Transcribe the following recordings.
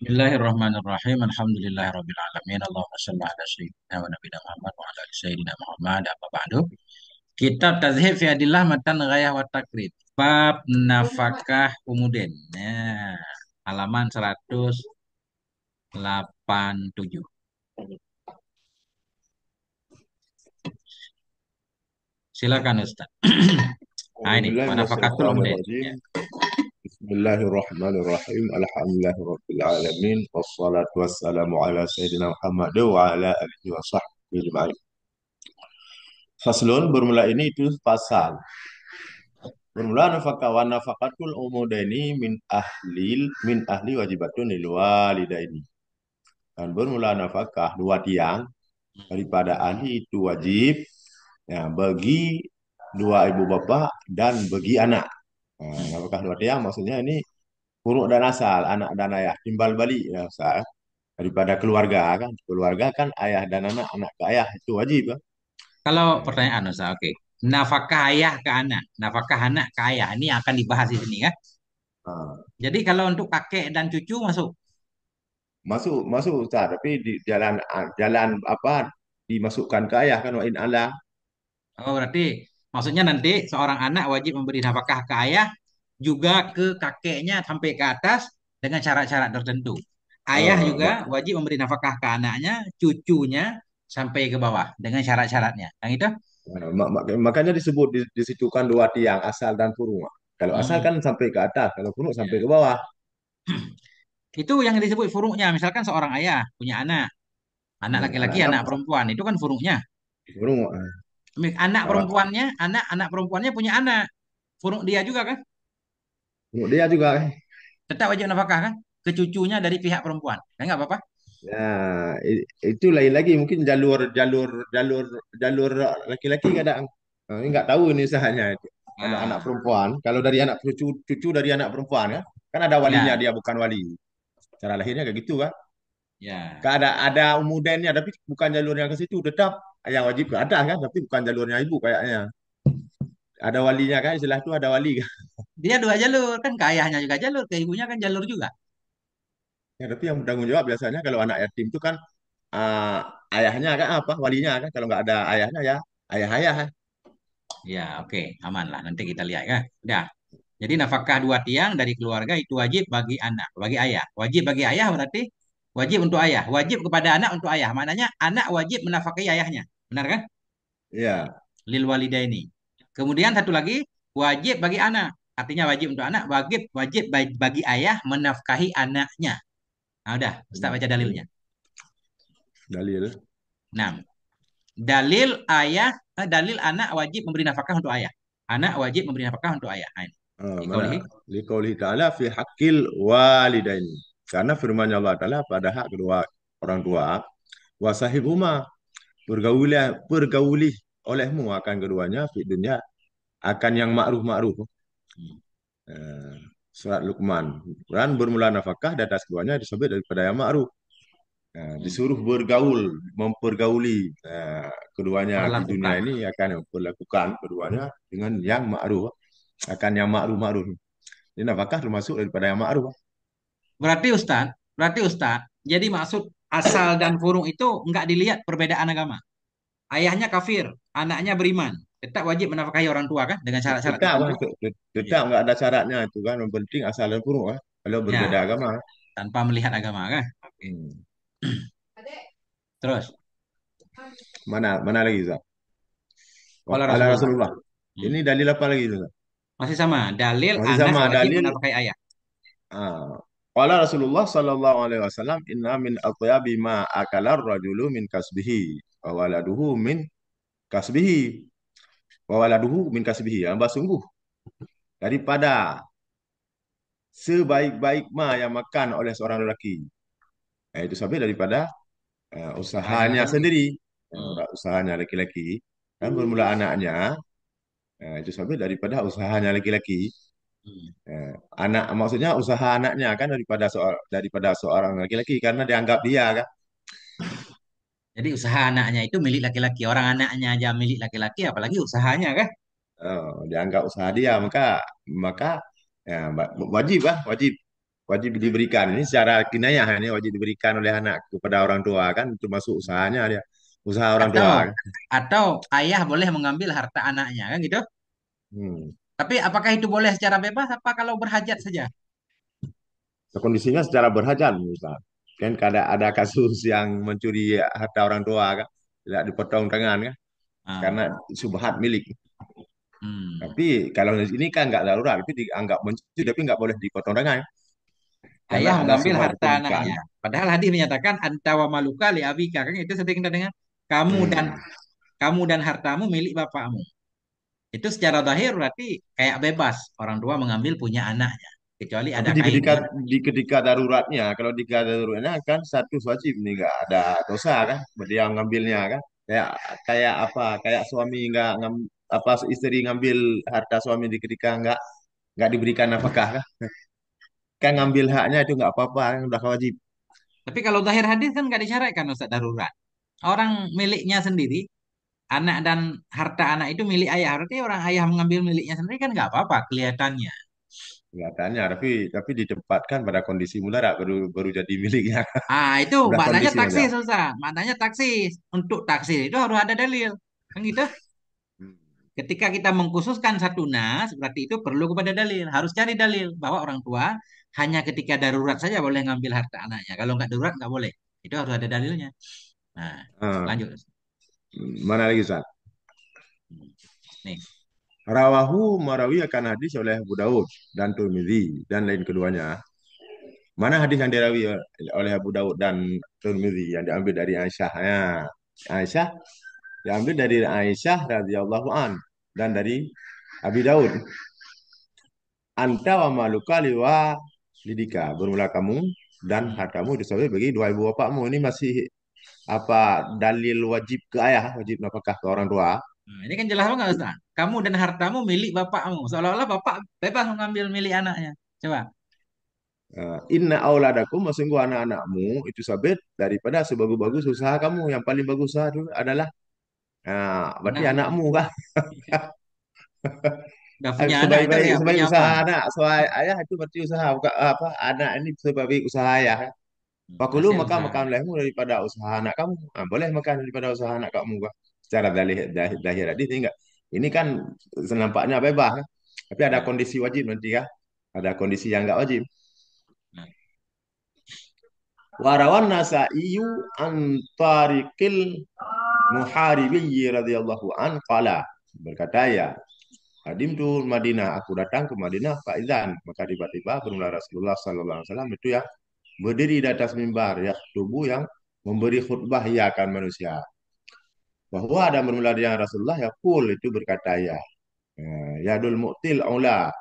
Bismillahirrahmanirrahim. Alhamdulillahirabbil alamin. Allahumma shalli ala sayyidina wa nabiyina Muhammad wa ala ali sayyidina Muhammad. Amma ba'du. Kitab Tazhib fi Adillah Matan Ghayah wa Takrib. Bab nafkah umudin. Ya, halaman 187. Silakan Ustaz. Nah ini, A'udzubillahi wa nafakatul umudin. minasyaitonirrajim. Ya. Bismillahirrahmanirrahim. Alhamdulillahirabbil alamin. Wassalatu wassalamu ala sayyidina Muhammad wa ala alihi wa sahbihi ajma'in. Faslun bermula ini itu pasal. Bermula nafkah wa nafaqatul umudaini min ahli wajibatun lil walidaini. Dan bermula nafkah dua tiang daripada ahli itu wajib ya bagi dua ibu bapa dan bagi anak. Nah, nafkah dua tiang maksudnya ini furuk dan asal, anak dan ayah, timbal balik ya Ustaz. Daripada keluarga kan. Keluarga kan ayah dan anak, anak ke ayah itu wajib kan. Kalau Nah, pertanyaan Ustaz, oke. Nafkah ayah ke anak, nafkah anak ke ayah. Ini akan dibahas di sini kan. ah, Jadi kalau untuk kakek dan cucu masuk. masuk masuk Ustaz, tapi di jalan apa dimasukkan ke ayah kan wa in ala. Oh, berarti maksudnya nanti seorang anak wajib memberi nafkah ke ayah juga ke kakeknya sampai ke atas dengan syarat-syarat tertentu. Ayah Eh, juga mak, wajib memberi nafkah ke anaknya, cucunya sampai ke bawah dengan syarat-syaratnya. Yang itu? makanya disebut disitukan dua tiang asal dan furu'. Kalau asal Hmm, kan sampai ke atas, kalau furu' sampai ya. ke bawah. Itu yang disebut furuknya. Misalkan seorang ayah punya anak, anak laki-laki, Anak-anak anak perempuan, itu kan furuknya. furu'. Anak Kalau perempuannya, anak perempuannya punya anak, furuk dia juga kan? furu' dia juga Tetap wajib nafkah kan? Ke cucunya dari pihak perempuan. Kan nggak apa-apa? ya, itu lain lagi mungkin jalur jalur jalur jalur laki-laki kadang. Ini nggak tahu ini usahanya itu. Kalau anak Nah, perempuan, kalau dari anak cucu, cucu dari anak perempuan kan, kan ada walinya ya, dia bukan wali. Cara lahirnya kayak gitu kan. ya. Kan ada umudennya tapi bukan jalurnya ke situ tetap yang wajib ke atas kan, tapi bukan jalurnya ibu kayaknya. Ada walinya kan, istilah itu ada wali kan. Dia dua jalur kan, ke ayahnya juga jalur, ke ibunya kan jalur juga. Ya, tapi yang bertanggung jawab biasanya kalau anak yatim itu kan ah, ayahnya kan apa walinya kan, kalau nggak ada ayahnya ya ayah-ayah kan. Ya, oke, aman lah. Nanti kita lihat kan. Udah. Jadi nafkah dua tiang dari keluarga itu wajib bagi anak, bagi ayah. Wajib bagi ayah berarti wajib untuk ayah. Wajib kepada anak untuk ayah. Maknanya anak wajib menafkahi ayahnya. Benar kan? Iya. Lil walidaini. Kemudian satu lagi wajib bagi anak. Artinya wajib untuk anak, wajib wajib bagi ayah menafkahi anaknya. Nah, udah, Ustaz baca dalilnya. Dalil. Nah, dalil ayah, dalil anak wajib memberi nafkah untuk ayah. Anak wajib memberi nafkah untuk ayah. Nah, ini. Mana? Dikaulihi. Liqaulihi ta'ala fi haqqil walidain. Karena firman Allah Ta'ala pada hak kedua orang tua, wasahibuma pergauli olehmu akan keduanya fi dunia akan yang ma'ruf-ma'ruf. Hmm. Eh, Surat Luqman. Dan bermula nafkah di atas keduanya disebut daripada yang ma'ruf. Hmm. Disuruh bergaul, mempergauli keduanya di dunia Perlakukan. ini akan memperlakukan keduanya dengan yang ma'ruf, akan yang ma'ruf-ma'ruf. Ini nafkah termasuk daripada yang ma'ruf. Berarti Ustaz, jadi maksud asal dan furung itu nggak dilihat perbedaan agama. Ayahnya kafir, anaknya beriman. Tetap wajib menafkahi orang tua kan dengan syarat-syarat Tetap kan, tertentu. tetap Iya. nggak ada syaratnya itu kan. Yang penting asal dan furu' kan. Kalau berbeda Ya, agama. tanpa melihat agama kan. Oke. Hmm. Terus, Mana mana lagi Zat? kalau Ala Rasulullah. Rasulullah. Hmm. Ini dalil apa lagi Zat? Masih sama, dalil Masih anak sama wajib dalil. menafkahi ayah. ah, Qala Rasulullah sallallahu alaihi wasallam inna min atyabi ma akala rajulu min kasbihi wa waladuhu min kasbihi Hamba sungguh daripada sebaik-baik ma yang makan oleh seorang lelaki. Itu sampai daripada Usahanya usahanya laki-laki. sendiri. Hmm. Usahanya laki-laki kan bermula anaknya itu sampai daripada usahanya laki-laki. Hmm. Eh, Anak maksudnya usaha anaknya kan daripada seorang laki-laki karena dianggap dia kan. Jadi usaha anaknya itu milik laki-laki. Orang anaknya aja milik laki-laki, apalagi usahanya kan? Dianggap usaha dia maka maka wajib lah wajib wajib diberikan. Ini secara kinayah ini wajib diberikan oleh anak kepada orang tua kan termasuk usahanya dia. Usaha orang tua. Atau atau ayah boleh mengambil harta anaknya kan gitu. Hmm. Tapi apakah itu boleh secara bebas apa kalau berhajat saja? Kondisinya secara berhajat misal. Kan ada kasus yang mencuri harta orang tua kan tidak dipotong tangan kan Ah, karena subhat milik. hmm. Tapi kalau ini kan nggak darurat, itu dianggap mencuri tapi nggak boleh dipotong tangan karena Ayah ada mengambil subhat harta kepemilikan. anaknya. Padahal hadis menyatakan antawa maluka li abika kan itu sering kita dengar. Kamu dan Hmm. hartamu milik bapakmu. Itu secara zahir berarti kayak bebas orang tua mengambil punya anaknya kecuali Tapi ada di ketika kaidnya. ketika daruratnya, kalau di ketika daruratnya kan satu wajib nih nggak ada dosa kan, dia ngambilnya kan, kayak kayak apa, kayak suami nggak apa istri ngambil harta suami di ketika nggak diberikan nafkah kan, kan Ya. ngambil haknya itu nggak apa-apa, kan udah wajib. Tapi kalau zahir hadis kan nggak disyaratkan Ustaz darurat. Orang miliknya sendiri, anak dan harta anak itu milik ayah. Berarti orang ayah mengambil miliknya sendiri kan nggak apa-apa kelihatannya. Kelihatannya, tapi ditempatkan pada kondisi mudarat baru baru jadi miliknya. Ah, itu Udah maknanya kondisi macam. taksis Ustaz. Maknanya taksis. Untuk taksis itu harus ada dalil. Kan gitu? Hmm. Ketika kita mengkhususkan satu nas, berarti itu perlu kepada dalil. Harus cari dalil bahwa orang tua hanya ketika darurat saja boleh ngambil harta anaknya. Kalau nggak darurat nggak boleh. Itu harus ada dalilnya. Nah, Ah, lanjut. mana lagi Ustaz? Hmm. Nih. Rawahu marawi akan hadis oleh Abu Daud dan Tirmidzi dan lain keduanya. Mana hadis yang dirawi oleh Abu Daud dan Tirmidzi yang diambil dari Aisyah? Ya. Aisyah diambil dari Aisyah radhiyallahu an dan dari Abi Daud. Anta wa maluka liwa lidika. Bermula kamu dan Hmm. hartamu disebut bagi dua ibu bapakmu. Ini masih apa dalil wajib ke ayah, wajib nafkah ke orang tua. Nah, ini kan jelas banget Ustaz. Kamu dan hartamu milik bapakmu. Seolah-olah bapak bebas mengambil milik anaknya. Coba. Inna auladakum sungguh anak-anakmu itu sabit daripada sebagus-bagus usaha kamu. Yang paling bagus usaha itu adalah berarti Benar, benar. anakmu kah? Udah punya anak itu Sebaik-baik ya sebaik punya apa? usaha anak, sebaik ayah itu berarti usaha bukan apa anak ini sebaik usaha ayah. Fakulu Hasil maka usaha. makan lehmu daripada usaha anak kamu. Boleh makan daripada usaha anak kamu kah? Secara dalih dahir hadis ini enggak. Ini kan senampaknya bebas, kan? Tapi ada Ya. kondisi wajib nanti ya. Ada kondisi yang enggak wajib. Nah. Warawan Nasaiyu an tariqil muharibiyyi radhiyallahu an qala berkata ya Hadim tu Madinah, aku datang ke Madinah Faizan, maka tiba-tiba bermula Rasulullah Sallallahu Alaihi Wasallam itu ya berdiri di atas mimbar ya tubuh yang memberi khutbah ya akan manusia. Bahwa ada bermula dengan Rasulullah ya kul itu berkata ya, ya dul mu'til aula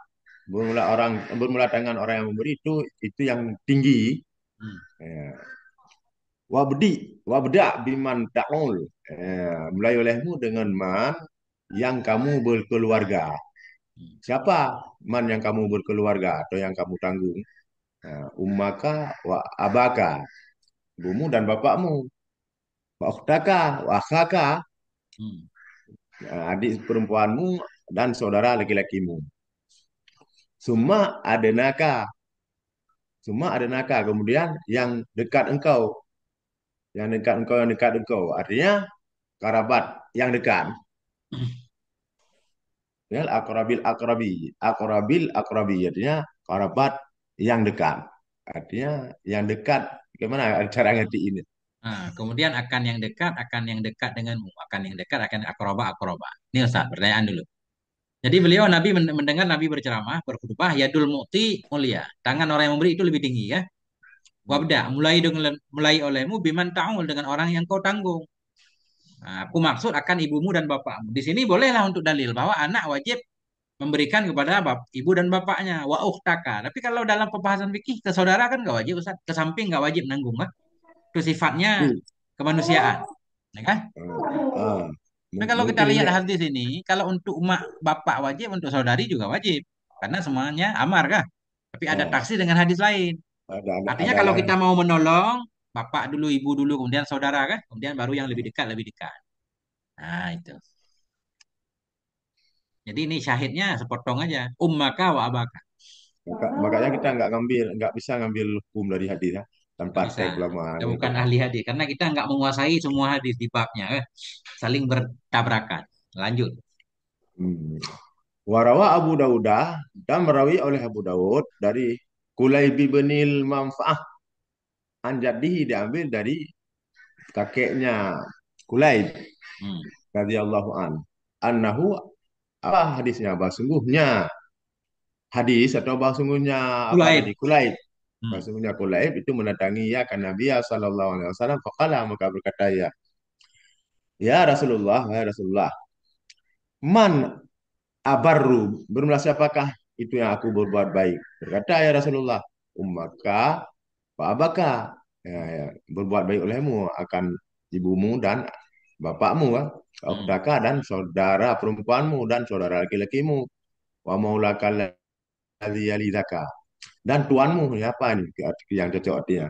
bermula tangan orang yang memberi itu yang tinggi. Hmm. Ya. Wabda biman ta'ul. Mulai olehmu dengan man yang kamu berkeluarga. Hmm. Siapa man yang kamu berkeluarga atau yang kamu tanggung? Ummaka wa abaka, ibumu dan bapakmu. Wa ukhtaka wa akhaka, Hmm. adik perempuanmu dan saudara laki-lakimu. Semua ada naka, kemudian yang dekat engkau, yang dekat engkau. Artinya kerabat yang dekat. Ya, akrabil akrabi artinya kerabat yang dekat. Artinya yang dekat. Gimana cara ngerti ini? Nah, kemudian akan yang dekat denganmu, akan yang dekat akan akroba akroba. Ini Ustaz, pertanyaan dulu. Jadi beliau Nabi mendengar Nabi berceramah, berkhutbah, yadul mu'ti mulia. Tangan orang yang memberi itu lebih tinggi ya. Hmm. Wabda, mulai olehmu biman ta'ul dengan orang yang kau tanggung. Nah, aku maksud akan ibumu dan bapakmu. Di sini bolehlah untuk dalil bahwa anak wajib memberikan kepada ibu dan bapaknya. Wa ukhtaka. Tapi kalau dalam pembahasan fikih ke saudara kan nggak wajib Ustaz. Ke samping nggak wajib nanggung kan. Itu sifatnya Hmm. kemanusiaan. Ya kan? Ah, Tapi kalau kita mungkin ini lihat hadis ini, kalau untuk emak bapak wajib, untuk saudari juga wajib. Karena semuanya amar kah? Tapi ada ah, taksi dengan hadis lain. Artinya ada kalau lah. kita mau menolong, bapak dulu, ibu dulu, kemudian saudara kan? Kemudian baru yang lebih dekat, lebih dekat. Nah itu. Jadi ini syahidnya sepotong aja. Ummaka wa abaka. Makanya kita nggak bisa ngambil hukum dari hadis ya, tanpa Nggak bisa. cek ulama Kita itu. bukan ahli hadis karena kita nggak menguasai semua hadis di babnya, kan? Saling bertabrakan. Lanjut. Hmm. Warawa Abu Daudah dan merawi oleh Abu Daud dari Kulayb bin Manfa'ah an jaddihi, diambil dari kakeknya Kulayb Hmm. radhiyallahu an. Annahu, apa hadisnya? Bahasungguhnya hadis atau bahasungguhnya apa Kulaib. tadi? Kulayb. Hmm. Bahasungguhnya Kulayb itu mendatangi ya kan Nabi sallallahu alaihi wasallam, faqala, maka berkata ya, ya Rasulullah, ya Rasulullah, man abarru, bermula siapakah itu yang aku berbuat baik? Berkata ya Rasulullah, ummaka wa abaka, ya, ya, berbuat baik olehmu akan ibumu dan bapakmu, kan? Hmm. Ukhtaka, dan saudara perempuanmu dan saudara laki-lakimu, wa maulaka alladzi yalidaka, dan tuanmu. Ya, apa ini yang cocok artinya?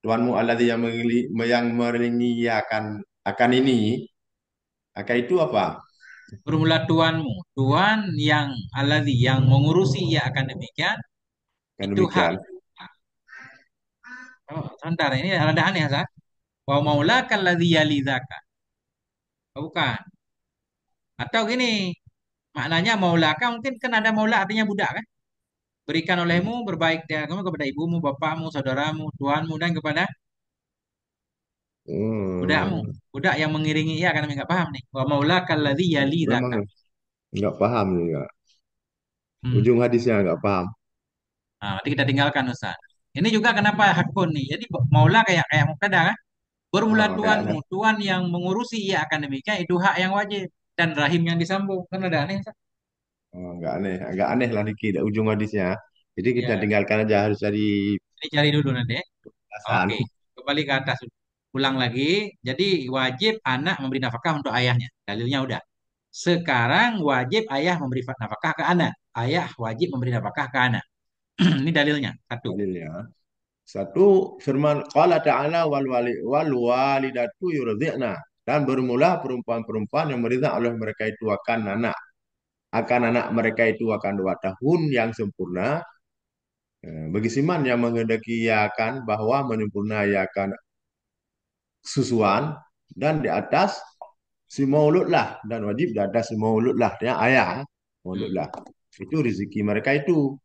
Tuanmu alladzi yang merengiakan akan ini, akan itu apa? Bermula tuanmu. Tuan yang alladzi yang mengurusi ia akan demikian. Kan Itu hak. demikian. Oh, sebentar, ini ada aneh, Sa. Wa maulaka alladzi yalizaka. Oh, bukan. Atau gini, maknanya maulaka mungkin kan ada maula artinya budak, kan? Berikan olehmu berbaik dia kamu kepada ibumu, bapakmu, saudaramu, tuanmu dan kepada budakmu. Hmm, Budak yang mengiringi ia kan kami nggak paham nih. Wa maulaka alladzi memang yalizaka. nggak paham juga. Hmm. Ujung hadisnya nggak paham. Nah, nanti kita tinggalkan Ustaz. Ini juga kenapa hakun nih. Jadi maula kayak kayak mubtada, kan? Bermula Oh, tuanmu, kayaknya. tuan yang mengurusi ia akan demikian itu hak yang wajib dan rahim yang disambung. Kan ada aneh, Ustaz? Oh, nggak aneh, agak aneh lah dikit ujung hadisnya. Jadi kita Ya, tinggalkan aja, harus cari ini cari dulu nanti, ya. perasaan. Oke, kembali ke atas. Ulang lagi. Jadi wajib anak memberi nafkah untuk ayahnya. Dalilnya udah. Sekarang wajib ayah memberi nafkah ke anak. Ayah wajib memberi nafkah ke anak. Ini dalilnya. Satu. Dalilnya. Satu, firman qala ta'ala wal walidatu yurdi'na, dan bermula perempuan-perempuan yang meridha oleh mereka itu akan anak mereka itu akan 2 tahun yang sempurna. Bagi siman yang menghendaki ia akan bahwa menyempurna ia akan susuan, dan di atas si maulud lah, dan wajib di atas si maulud lah, ya ayah maulud Hmm. lah, itu rezeki mereka itu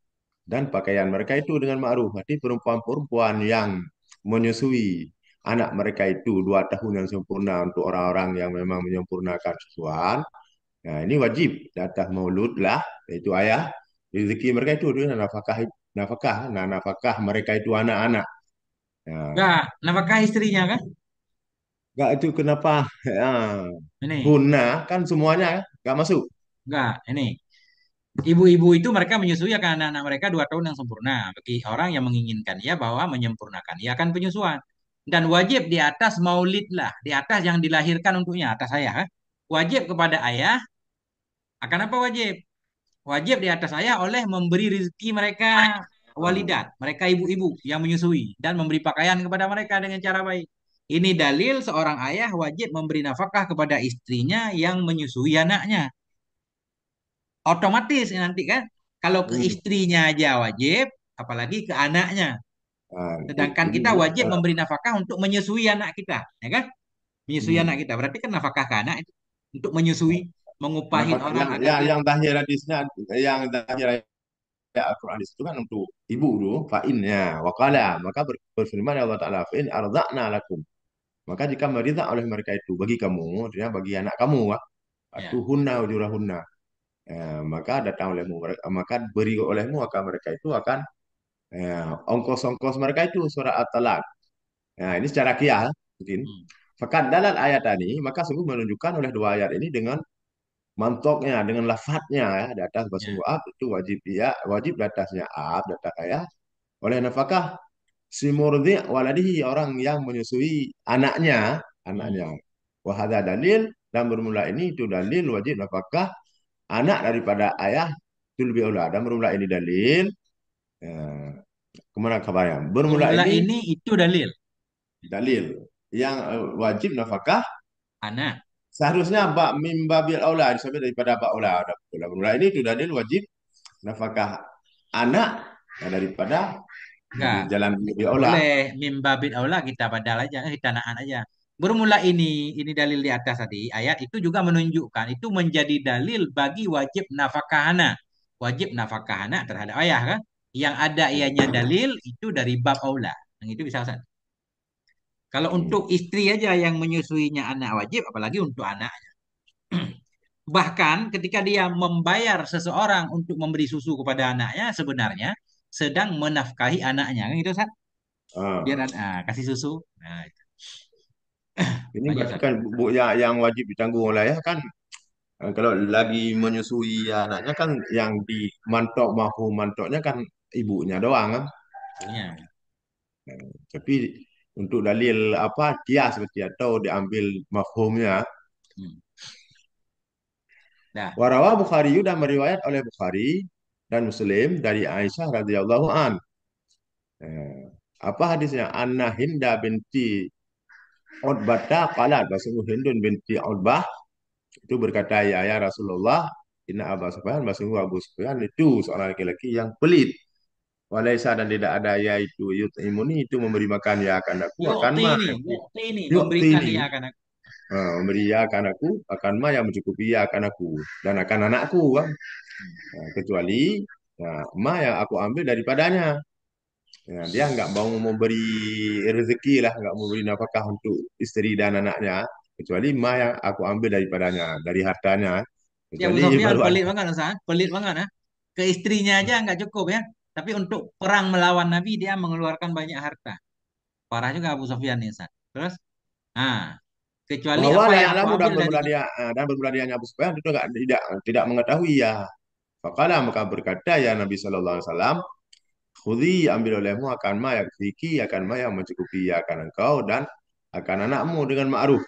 dan pakaian mereka itu dengan ma'ruf. Berarti perempuan-perempuan yang menyusui anak mereka itu 2 tahun yang sempurna, untuk orang-orang yang memang menyempurnakan susuan, nah ini wajib di atas maulud lah, yaitu ayah, rezeki mereka itu dengan nafkah, nafkah mereka itu anak-anak. Nah, Enggak, nafkah istrinya kan? enggak, itu kenapa? Ya, Ini. hunna kan semuanya enggak masuk. Enggak, ini. Ibu-ibu itu mereka menyusui akan anak-anak mereka 2 tahun yang sempurna. Bagi orang yang menginginkan ia bahwa menyempurnakan ia akan penyusuan. Dan wajib di atas maulid lah, di atas yang dilahirkan untuknya, atas ayah, kan? Wajib kepada ayah, akan apa wajib? Wajib di atas ayah oleh memberi rezeki mereka Ah, walidat, mereka ibu-ibu yang menyusui dan memberi pakaian kepada mereka dengan cara baik. Ini dalil seorang ayah wajib memberi nafkah kepada istrinya yang menyusui anaknya. Otomatis nanti kan kalau ke hmm. istrinya aja wajib, apalagi ke anaknya. Ah, Sedangkan ini kita wajib memberi nafkah untuk menyusui anak kita, ya kan? Menyusui anak hmm. kita. Berarti kan nafkah ke anak itu untuk menyusui, mengupahin Nafkah orang agar dia yang tahir hadisnya, yang tahir ayat Al-Quran di situ kan untuk ibu dulu, fa'innya wakala, maka berfirman Allah Ta'ala, fa'in arda'na lakum, maka jika meridha oleh mereka itu bagi kamu, artinya bagi anak kamu, ya. atuhunna ujurahunna, maka datang olehmu, maka beri olehmu akan mereka itu akan ongkos-ongkos mereka itu, surah At-Talaq. Nah, ini secara kiyah mungkin. Hmm. Fakat dalal ayat tadi, maka sungguh menunjukkan oleh dua ayat ini dengan mantoknya, dengan lafadznya, ya, di atas Ya. bersungguh ab itu wajib, dia wajib di atasnya ab, di atas ayah, oleh nafkah si murdi waladihi, orang yang menyusui Hmm. anaknya. Wahada dalil, dan bermula ini itu dalil wajib nafkah anak daripada ayah, itu lebih ula, dan bermula ini dalil. Ya, kemana kabarnya? Bermula Bermula ini ini itu dalil. dalil yang wajib nafkah Anak. seharusnya bak mimbabil aula, disebut daripada bak aula. Bermula ini itu dalil wajib nafkah anak Nah, daripada Enggak. jalan lebih olah. Boleh mimbabit aula kita badal aja, kita naan aja. Bermula ini dalil di atas tadi, ayat itu juga menunjukkan itu menjadi dalil bagi wajib nafkah anak. Wajib nafkah anak terhadap ayah kan? Yang ada ianya dalil itu dari bab aula. Yang itu bisa Ustaz. Kalau Hmm. untuk istri aja yang menyusuinya anak wajib, apalagi untuk anak. Bahkan ketika dia membayar seseorang untuk memberi susu kepada anaknya, sebenarnya sedang menafkahi anaknya, kan gitu, Ustaz? Biar Ah. kasih susu. Nah, Ini lanjut, berarti Ustaz. kan bu yang wajib ditanggung oleh ayah kan, kalau lagi menyusui anaknya kan yang di mantok mahu mantoknya kan ibunya doang kan. Punya. Tapi untuk dalil apa kias seperti atau diambil mafhumnya. Hmm. Dah. Warawa Bukhari dan meriwayat oleh Bukhari dan Muslim dari Aisyah radhiyallahu an. Eh, Apa hadisnya? Anna Hinda binti Utbah qalat, bahasanya Hindun binti Utbah itu berkata, ya Rasulullah, inna Abu Sufyan, bahasanya Abu Sufyan itu seorang laki-laki yang pelit. Walaisa dan tidak ada yaitu yut'imuni itu memberi makan ya akan aku akan ma Yukti ini memberikan yu'tini ya kan aku. memberi ya akan aku akan ma yang mencukupi ya akan aku dan akan anakku kan. Hmm. Kecuali ma yang aku ambil daripadanya. Dia nggak mau memberi rezeki lah, nggak mau beri nafkah untuk istri dan anaknya, kecuali ma yang aku ambil daripadanya, dari hartanya. Ya Abu Kecuali Sofyan baru ada. pelit banget Ustaz. Pelit banget ah. Ke istrinya aja nggak cukup ya. Tapi untuk perang melawan Nabi dia mengeluarkan banyak harta. Parah juga Abu Sofyan nih Ustaz. Terus, ah, kecuali Bahwa apa la yang aku ya'lamu dan ambil bermula darinya. dia dan bermula dia Abu Sufyan itu tidak mengetahui ya. Faqala maka berkata ya Nabi Sallallahu Alaihi Wasallam, khudhi ambil olehmu akan ma yakfiki akan ma yang mencukupi akan engkau dan akan anakmu dengan ma'ruf.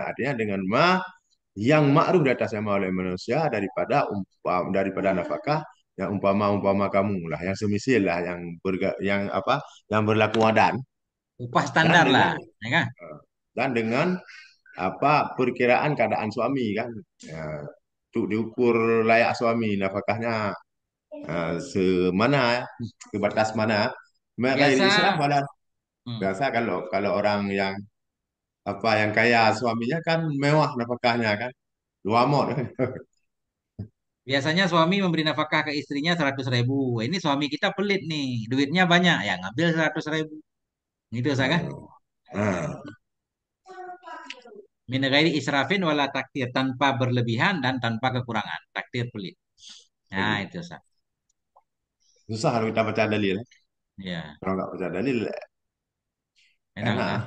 Artinya dengan ma yang ma'ruf di atas nama oleh manusia daripada nafkah yang umpama kamu lah yang semisil lah yang apa yang berlaku wadan Upah dan standar lah, dengan ya kan? dan dengan apa perkiraan keadaan suami kan, untuk diukur layak suami nafkahnya, semana sebatas mana ghairi Biasa, israf wala. hmm, Biasa kalau kalau orang yang apa yang kaya suaminya kan mewah nafkahnya kan, luar mod. biasanya suami memberi nafkah ke istrinya 100.000. Ini suami kita pelit nih, duitnya banyak, ya ngambil 100.000. Gitu Ustaz kan? Nah, Min ghairi israfin wala taktir, tanpa berlebihan dan tanpa kekurangan. Taktir pelit. Nah, itu Ustaz. susah kalau kita baca dalil. Ya, Kalau nggak baca dalil, enak Ustaz.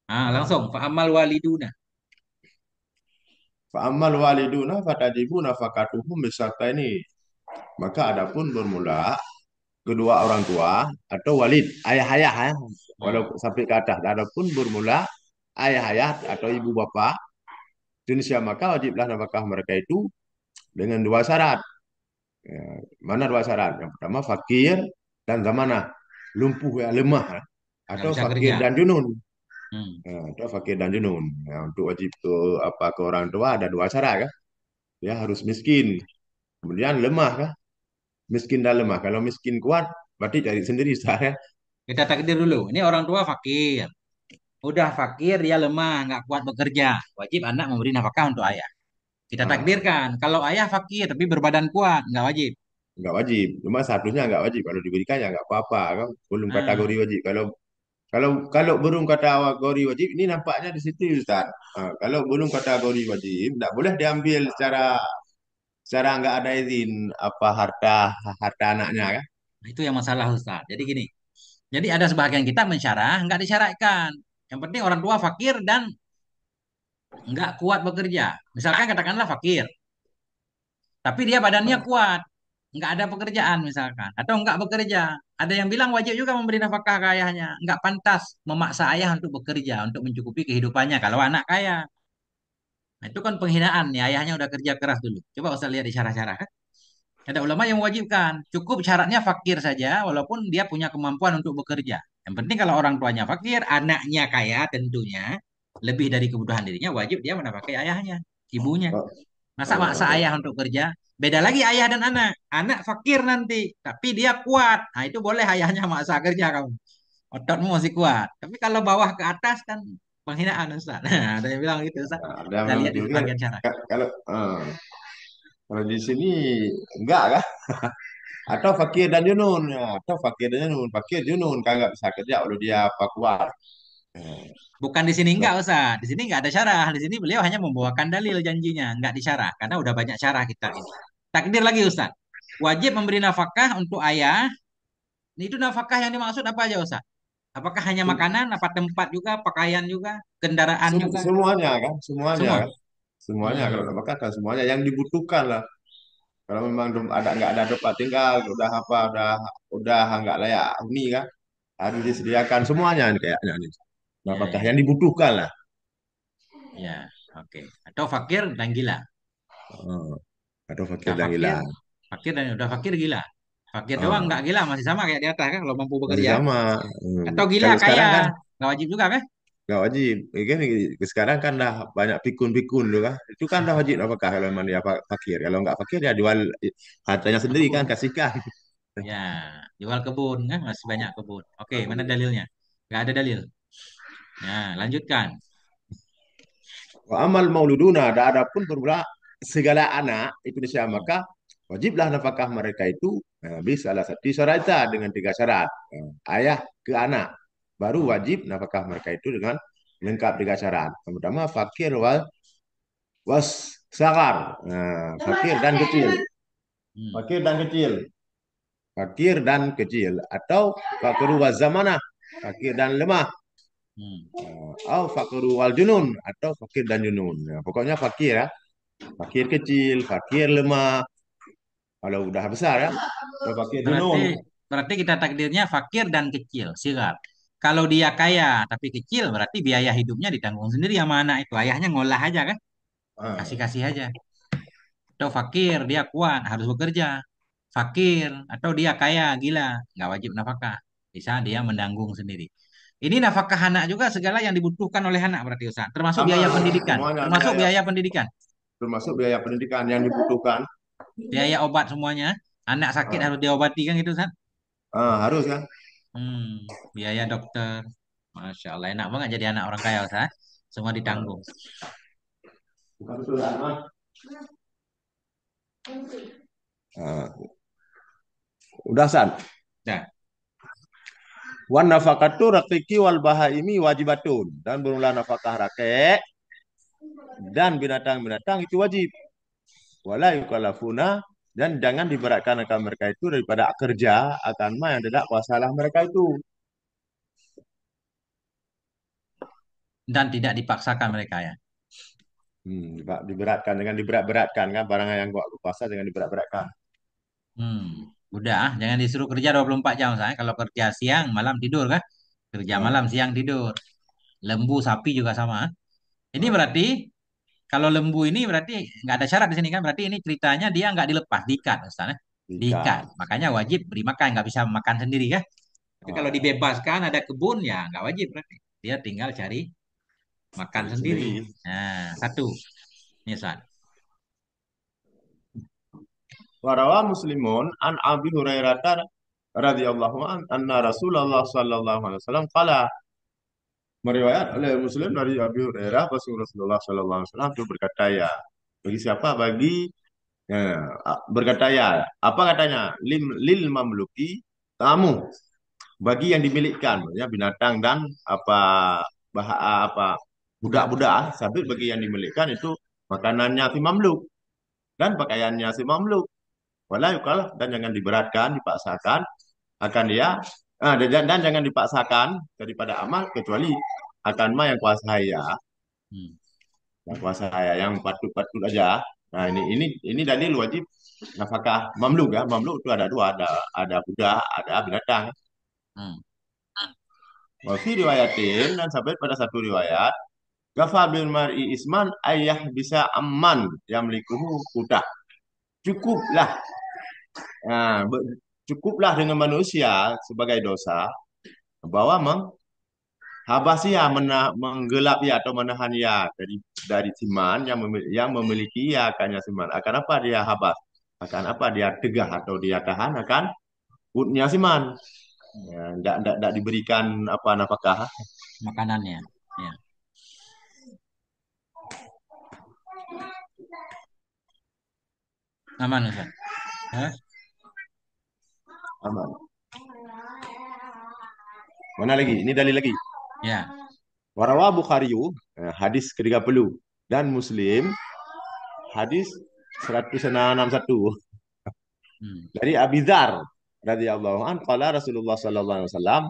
enak. Langsung fa amal waliduna. Fa'amal waliduna fatajibu nafakatuhum beserta ini. Maka adapun bermula kedua orang tua atau walid, ayah-ayah ya. Hmm. Walau sampai ke atas. Adapun bermula ayah-ayah atau ibu bapa, Indonesia maka wajiblah nafkah mereka itu dengan dua syarat. Ya, mana dua syarat? Yang pertama fakir dan zamanah, lumpuh ya lemah ya. Nggak Atau bisa fakir kerja. dan junun. Hmm. Atau fakir dan junun. Untuk wajib ke apa ke orang tua ada dua syarat kan. Dia harus miskin. Kemudian lemah kan. Miskin dan lemah. Kalau miskin kuat, berarti cari sendiri saya. Kita takdir dulu. Ini orang tua fakir. Udah fakir, dia lemah, nggak kuat bekerja. Wajib anak memberi nafkah untuk ayah. Kita Ah, takdirkan. Kalau ayah fakir tapi berbadan kuat, nggak wajib. nggak wajib. Cuma seharusnya nggak wajib. Kalau diberikan ya nggak apa-apa kan. Belum Nah, kategori wajib. Kalau kalau kalau belum kategori wajib, ini nampaknya di situ Ustaz. Kalau belum kategori wajib, nggak boleh diambil secara nggak ada izin apa harta harta anaknya kan. itu yang masalah Ustaz. Jadi gini. Jadi ada sebagian kita mensyarah, nggak disyaratkan. Yang penting orang tua fakir dan nggak kuat bekerja. Misalkan katakanlah fakir, tapi dia badannya Ah, kuat, nggak ada pekerjaan misalkan, atau nggak bekerja. Ada yang bilang wajib juga memberi nafkah ke ayahnya. Nggak pantas memaksa ayah untuk bekerja, untuk mencukupi kehidupannya kalau anak kaya. Nah, itu kan penghinaan nih, ayahnya udah kerja keras dulu. Coba Ustaz lihat di syarah-syarah kan. Ada ulama yang mewajibkan, cukup syaratnya fakir saja, walaupun dia punya kemampuan untuk bekerja. Yang penting kalau orang tuanya fakir, anaknya kaya tentunya, lebih dari kebutuhan dirinya, wajib dia menafkahi ayahnya, ibunya. Masa maksa Allah. ayah untuk kerja? Beda lagi ayah dan anak. Anak fakir nanti, tapi dia kuat. Nah, itu boleh ayahnya maksa kerja kamu. Ototmu masih kuat. Tapi kalau bawah ke atas kan penghinaan Ustaz. Nah, ada yang bilang gitu Ustaz. Nah, ada Kita memang lihat di gitu kan. sebagian cara. Kalau kalau di sini enggak kan? Atau fakir dan junun, ya. Atau fakir dan junun, fakir junun kagak bisa kerja kalau dia apa kuat. Eh, Bukan di sini enggak Ustaz. Di sini enggak ada syarah. Di sini beliau hanya membawakan dalil janjinya, enggak disyarah karena udah banyak syarah kita ini. Takdir lagi Ustaz. Wajib memberi nafkah untuk ayah. Itu nafkah yang dimaksud apa aja Ustaz? Apakah hanya sem- makanan, apa tempat juga, pakaian juga, kendaraan juga, semuanya kan, semuanya semua? kan, semuanya kalau Hmm. nak makan kan semuanya yang dibutuhkan lah. Kalau memang ada nggak ada tempat tinggal, udah apa, udah nggak layak huni kan, harus disediakan semuanya nih kayaknya nih. Nah, Ya, apakah ya, yang ya. dibutuhkan lah? Ya, oke. Atau fakir dan gila. Oh, atau fakir Udah dan fakir, hilang. fakir dan udah fakir gila. Fakir doang Ah, nggak gila masih sama kayak di atas kan kalau mampu masih bekerja. sama. Atau gila Kalau kaya sekarang kan nggak wajib juga kan? nggak wajib. Kan sekarang kan dah banyak pikun-pikun tuh kan. Itu kan dah wajib apakah kalau memang dia fakir. Kalau nggak fakir ya jual hartanya Jual sendiri kan kebun. kasihkan. Ya, jual kebun kan masih banyak kebun. Oke, mana dalilnya? Nggak ada dalil. Nah, lanjutkan. Wa amal mauluduna, ada pun bermula segala anak itu Indonesia Hmm. maka wajiblah nafkah mereka itu bisa salah satu syarat dengan tiga syarat. Ayah ke anak baru Hmm. wajib nafkah mereka itu dengan lengkap tiga syarat. Yang pertama fakir was sagar, fakir dan kecil, Hmm. fakir dan kecil, fakir dan kecil atau fakir was zamanah, fakir dan lemah. Hmm. Atau fakir wal junun atau fakir dan junun. Nah, pokoknya fakir ya. Fakir kecil, fakir lemah. Kalau udah besar ya, udah fakir Berarti junun. berarti kita takdirnya fakir dan kecil, sirat. Kalau dia kaya tapi kecil, berarti biaya hidupnya ditanggung sendiri sama anak itu. Ayahnya ngolah aja kan, Ah, kasih-kasih aja. Atau fakir, dia kuat, harus bekerja. Fakir, atau dia kaya, gila, nggak wajib nafkah. Bisa dia menanggung sendiri. Ini nafkah anak juga segala yang dibutuhkan oleh anak berarti Ustaz. Termasuk sama biaya pendidikan. semuanya Termasuk biaya biaya pendidikan. termasuk biaya pendidikan yang dibutuhkan. Biaya obat semuanya. Anak sakit Ah, harus diobati kan gitu Ustaz. harus kan? Biaya dokter. Masya Allah, enak banget jadi anak orang kaya Ustaz. Semua Ah, ditanggung. bukan betul kan? Ah, udah san. Dah. Wan nafakatu rakiki wal bahaimi wajibatun dan bermula nafkah rakyat dan binatang-binatang itu wajib. Wala yukalafuna dan jangan diberatkan akan mereka itu daripada kerja akan mah yang tidak kuasalah mereka itu. Dan tidak dipaksakan mereka ya. Diberatkan, jangan diberat-beratkan kan barang yang gua puasa jangan diberat-beratkan. Udah, jangan disuruh kerja 24 jam saya. Kalau kerja siang, malam tidur kan? Kerja malam, Ah, siang tidur. Lembu, sapi juga sama. Ini ah, berarti kalau lembu ini berarti nggak ada syarat di sini kan? Berarti ini ceritanya dia nggak dilepas, diikat, Ustaz, ya. Diikat. ikan. Makanya wajib beri makan, nggak bisa makan sendiri kan? Tapi kalau Ah, dibebaskan ada kebun ya nggak wajib berarti. Dia tinggal cari makan cari sendiri. sendiri. Nah, satu. Ini Ustaz. Warawa Muslimun an Abi Hurairah radhiyallahu an anna Rasulullah sallallahu alaihi wasallam qala, meriwayat oleh Muslim dari Abi Hurairah bahwa Rasulullah sallallahu alaihi wasallam itu berkata ya, bagi siapa bagi ya, berkata ya, apa katanya? Lil mamluki tamu bagi yang dimilikkan ya binatang dan apa apa budak-budak sambil bagi yang dimilikan itu makanannya si mamluk dan pakaiannya si mamluk wala yukal dan jangan diberatkan dipaksakan akan dia dan jangan dipaksakan daripada amal kecuali akan ma yang kuasa ya Hmm. yang kuasa ya yang patut-patut aja. Nah, ini dalil wajib nafkah mamluk ya. Mamluk itu ada dua, ada budak, ada binatang. Hmm. Wafi riwayatin dan sampai pada satu riwayat Gafa bin mar'i isman ayah bisa aman yang melikuhu kuda. Cukuplah. Nah, cukuplah dengan manusia sebagai dosa bahwa Habas ya menggelap ya atau menahan ya dari siman yang memiliki ya akannya siman. Akan apa dia habas? Akan apa dia tegah atau dia tahan akan utnya siman. Hmm. Ya, ndak diberikan apa nafkah. Makanannya. Ya, aman Ustaz. Hah? Aman. Mana lagi? Ini dalil lagi. Ya. Warawa Bukhariyu, hadis ke-30 dan Muslim hadis 161 Hmm. dari Abi Dzar radhiyallahu an qala Rasulullah sallallahu alaihi wasallam,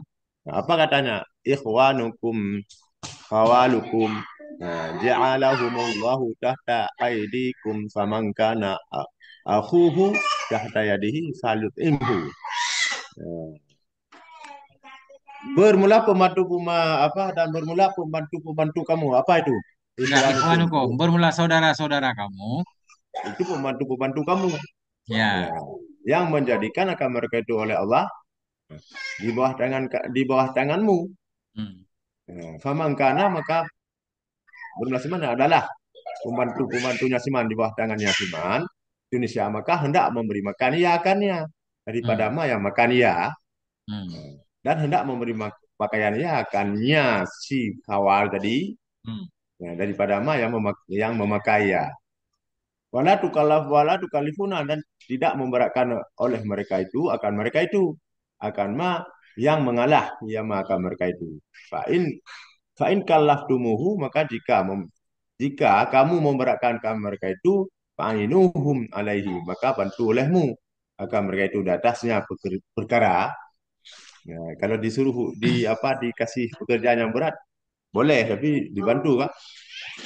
apa katanya? Ikhwanukum khawalukum, ja'alahumullahu tahta aidikum faman kana akhuhu tahta yadihi falyut'imhu. Bermula pembantu pembantu kamu apa itu? Enggak, Ikhwanukum ikhwanukum, bermula saudara-saudara kamu. itu pembantu kamu, ya, Ya. yang menjadikan akan mereka itu oleh Allah di bawah tanganmu. Hmm. Ya, faman kana maka bermula Siman adalah pembantunya Siman di bawah tangannya Siman Indonesia, maka hendak memberi makan ia akannya daripada Hmm. ma yang makan ia, Hmm. dan hendak memberi pakaian ia akannya si kawal tadi, Hmm. ya, daripada ma yang memakai ia. Wala tukalifuna dan tidak memberatkan oleh mereka itu akan ma yang mengalah ya maka mereka itu. Fa'in kallaftumuhu maka jika kamu memberatkan mereka itu fa'inuhum alaihi maka bantu olehmu akan mereka itu di atasnya perkara. Ya, kalau dikasih pekerjaan yang berat boleh tapi dibantu kan.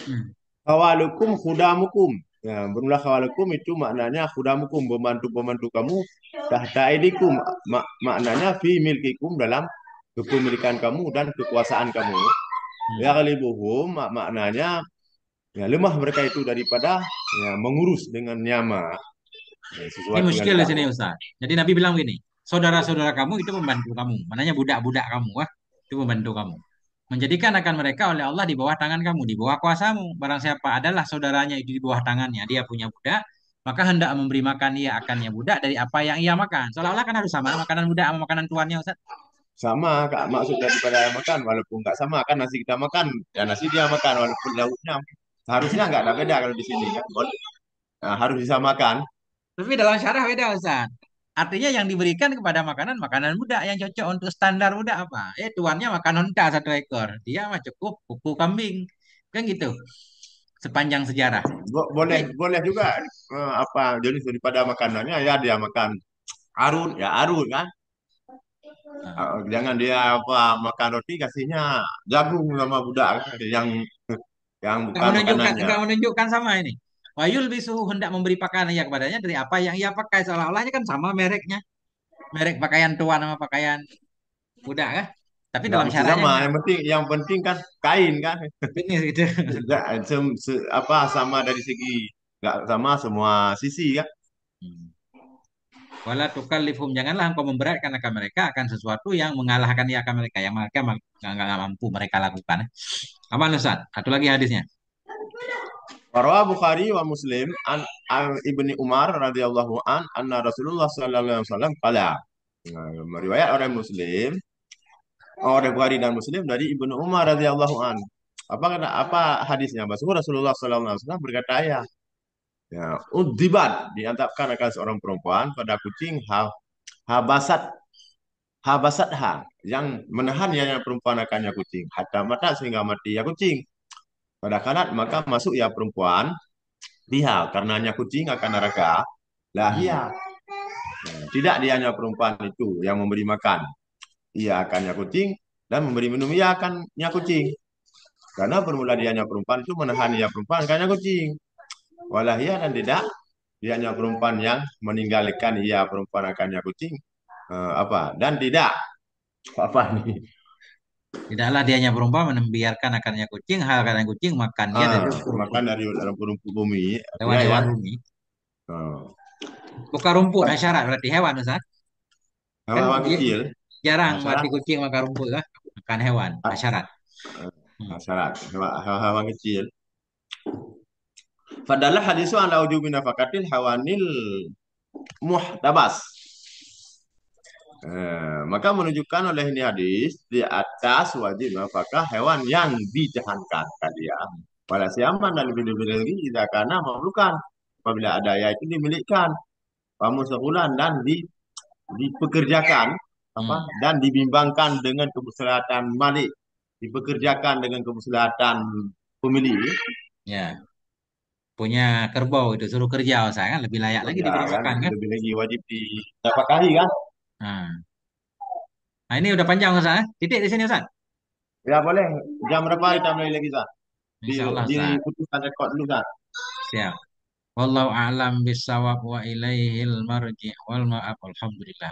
Hmm. Khawalukum khudamukum. Ya, bermula khawalukum itu maknanya khudamukum, pembantu-pembantu kamu, tahta aidikum. Maknanya fi milkikum, dalam kepemilikan kamu dan kekuasaan kamu. Ya Hmm. ghalibuhum maknanya ya, lemah mereka itu daripada ya, mengurus dengan nyama ya, Ini sesuatu yang muskil di tidak sini Ustaz. Jadi Nabi bilang gini, saudara-saudara kamu itu pembantu kamu. Mananya budak-budak kamu, wah, itu pembantu kamu. Menjadikan akan mereka oleh Allah di bawah tangan kamu, di bawah kuasamu. Barang siapa adalah saudaranya itu di bawah tangannya, dia punya budak, maka hendak memberi makan ia akannya budak dari apa yang ia makan. Seolah-olah kan harus sama makanan budak sama makanan tuannya Ustaz. sama Kak, maksud daripada yang makan walaupun nggak sama kan nasi kita makan ya nasi dia makan walaupun lauknya harusnya nggak ada beda kalau di sini kan. Nah, harus disamakan. Tapi dalam syarah beda Ustaz. Artinya yang diberikan kepada makanan makanan budak yang cocok untuk standar budak apa? Tuannya makan onta 1 ekor, dia mah cukup kuku kambing, kan gitu. Sepanjang sejarah. Tapi Boleh boleh juga apa jenis daripada makanannya ya dia makan arun ya arun kan. Jangan dia apa makan roti kasihnya jagung sama budak kan, yang bukan makanannya. nggak menunjukkan sama ini. Wayul bisuhu hendak memberi pakaian ia kepadanya dari apa yang ia pakai, seolah-olahnya kan sama mereknya, merek pakaian tuan sama pakaian budak kan. Tapi Nggak dalam mesti syarahnya sama, enggak. yang penting kan kain kan. Jenis gitu. Nggak, apa sama dari segi nggak sama semua sisi kan. Hmm. Wala tukallifhum, janganlah engkau memberatkan akan mereka akan sesuatu yang mengalahkan ia akan mereka yang mereka nggak mampu mereka lakukan. Aman Ustaz. Satu lagi hadisnya. Rawa Bukhari wa Muslim an Ibni Umar radhiyallahu anna Rasulullah sallallahu alaihi wasallam qala. Nah, riwayat orang Muslim, orang Bukhari dan Muslim dari Ibnu Umar radhiyallahu an. Apa hadisnya? Bahwa Rasulullah sallallahu alaihi wasallam berkata ya, udzibat diantarkan akan seorang perempuan pada kucing habasat habasatha yang menahan yang perempuan akannya kucing hatta mata sehingga mati ya kucing. Pada kanat maka masuk ya perempuan dia karenanya kucing akan neraka Hmm. lahia. Tidak dianya perempuan itu yang memberi makan, ia akannya kucing, dan memberi minum ia akannya kucing. Karena bermula dianya perempuan itu menahan ia perempuan akannya kucing. Walahia dan tidak dianya perempuan yang meninggalkan ia perempuan akannya kucing. Apa dan tidak apa nih? Tidaklah dianya perempuan membiarkan akarnya kucing, hal akarnya kucing makan dia dari rumput-rumput. Makan dari dalam rumput bumi, artinya ya. Hewan-hewan bumi. Uh, Bukan rumput, hasyarat berarti hewan Ustaz. Kan Hewan dia kecil, jarang mati masyarakat kucing makan rumput lah. Makan hewan, hasyarat. Hmm. Syarat hewan kecil. Fadalah hadisu ala ujubi nafakatil hawanil muhtabas. Maka menunjukkan oleh ini hadis di atas wajib apakah hewan yang dijahankan tadi ya. Pada siaman dan lebih-lebih lagi jika karena memerlukan apabila ada ya itu dimilikkan pamu sebulan dan dipekerjakan apa Hmm. dan dibimbangkan dengan kemaslahatan malik, dipekerjakan dengan kemaslahatan pemilik. Ya, punya kerbau itu suruh kerja Ustaz kan lebih layak lagi Ya diberi kan makan kan? lebih lagi wajib dinafkahi kan. Nah, nah ini udah panjang Ustaz. Titik di sini Ustaz. Ya boleh. Jam berapa kita mulai lagi Zat? Insya Allah Ustaz. Diputuskan rekod dulu Zat. Siap. Wallahu a'lam bisawab wa ilaihil marji' wal ma'ab. Alhamdulillah.